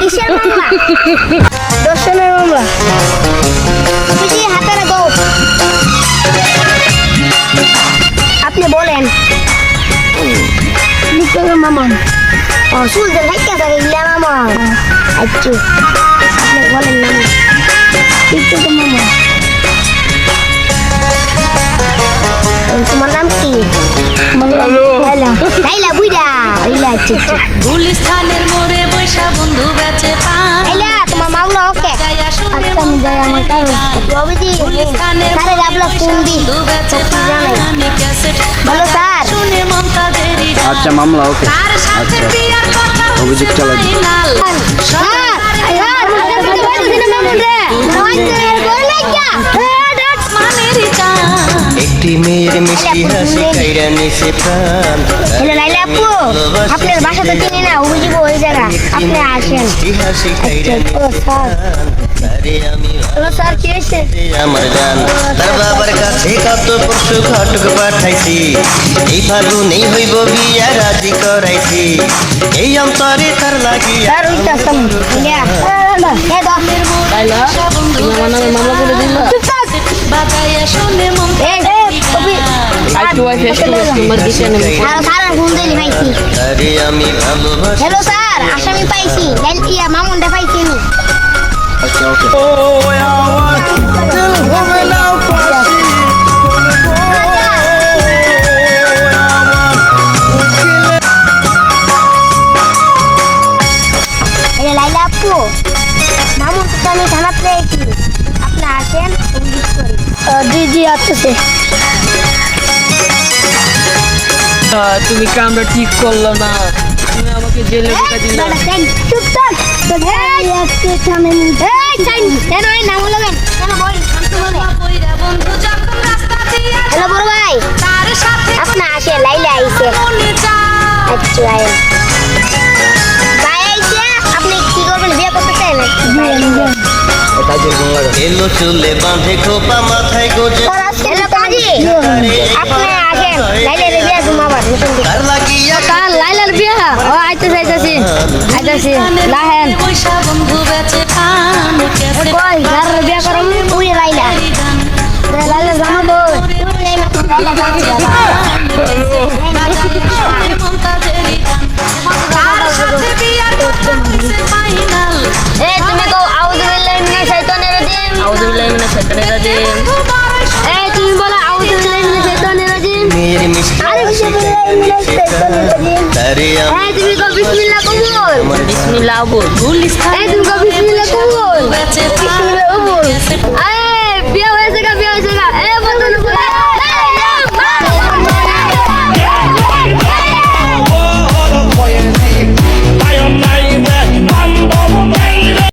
কিসের মামলা? দর্শনের মামলা। বুঝি হাতে রাখো। আপনি বলেন। লিখবেন মামা। ও শুনতে ভাইকা থাকে ইলা মামা। আচ্ছা। আপনি বলেন না। লিখবেন মামা। তোমার নাম কি? লাইলা বুইড়া। লাইলা আচ্ছা। গুলিস্তানের মোড়ে বৈশা বন্ধু বেচে পান। লাইলা তোমার মামলা ওকে। আচ্ছা আমি যাই আমার কারণ। রবিজি স্যারের আপনার ফোন দি। ভালো স্যার। আচ্ছা মামলা ওকে। আচ্ছা অভিযোগ চালাই দিন। একটি মেয়ের মিষ্টি হাসি খাইরা নিছে প্রাণ। হ্যালো লাইলা আপু, আপনার বাসা তো চিনি না, অভিযোগ ওই জায়গা। আপনি আসেন। মিষ্টি হাসি খাইরা ও স্যার। আরে আমি হ্যালো স্যার কি হয়েছে? আমার জান তার বাবার কাছে কত পশু ঘটক পাঠাইছি। এই ফাগুনেই হইব বিয়া রাজি করাইছি। এই অন্তরে তার লাগিয়া স্যার ওইটা আসতাম। ইয়া হে দাও। লাইলা তুমি আমার নামে মামলা করে দিলা। বাজাইয়া শুনে মন এই কবি আইটু আই ফেস টু ফেস তোমার দিতে নেবে। স্যার স্যার ফোন দিলি পাইছি। আরে আমি ভালোবাসি। হ্যালো স্যার, আসামি পাইছি। লাইলা মামুনটা পাইছি আমি। আচ্ছা ওকে। লাইলা আপু, মামুন তো আমি থানাতে পেয়েছি। আপনি আসেন অভিযোগ করি। জি জি আসতেছে। তুমি কামটা ঠিক করলো না, তুমি আমাকে জেলে ঢুকা দিলা। চুপ থাক। এই আজকে থামে নি। এই সাইন কেন এই নাম লাগেন? কেন বল শান্ত বলে। বন্ধু যখন রাস্তা দিয়া হ্যালো বড় ভাই, তার সাথে আপনি আসেন। লাইলা আইছে। মনে চায়। আচ্ছা আইন। ভাই আইছে, আপনি কি করবেন? বিয়ে করতে চাই না? কাজের গুণ লাগা। এলো চুলে বাঁধে খোপা মাথায় গোজে হ্যালো কাজী, আপনি আসেন। লাইলার বিয়ে ঘুমাবার নতুন দিকে। তার লাগিয়া কাল লাইলার বিয়ে। ও আইতেছে আইতেছি লাহেন। বৈশা বন্ধু বেচে পান। কই ঘর বিয়ে করম উই লাইলা। লাইলা জামাবো। এই তুমি কও আউযু বিল্লাহি মিনাশ শাইতানির রাজিম। আউযু বিল্লাহি মিনাশ শাইতানির রাজিম। এই তুমি বলো আউযু বিল্লাহি মিনাশ শাইতানির রাজিম। মেয়ের মিষ্টি আরে বিসমিল্লাহি মিনাশ শাইতানির রাজিম। তারে আমি এই তুমি কও বিসমিল্লাহ কবুল। বিসমিল্লাহ বল। গুলিস্তান এই তুমি কও বিসমিল্লাহ কবুল। বেচে বিসমিল্লাহ কবুল। এই বিয়ে হয়েছে গা।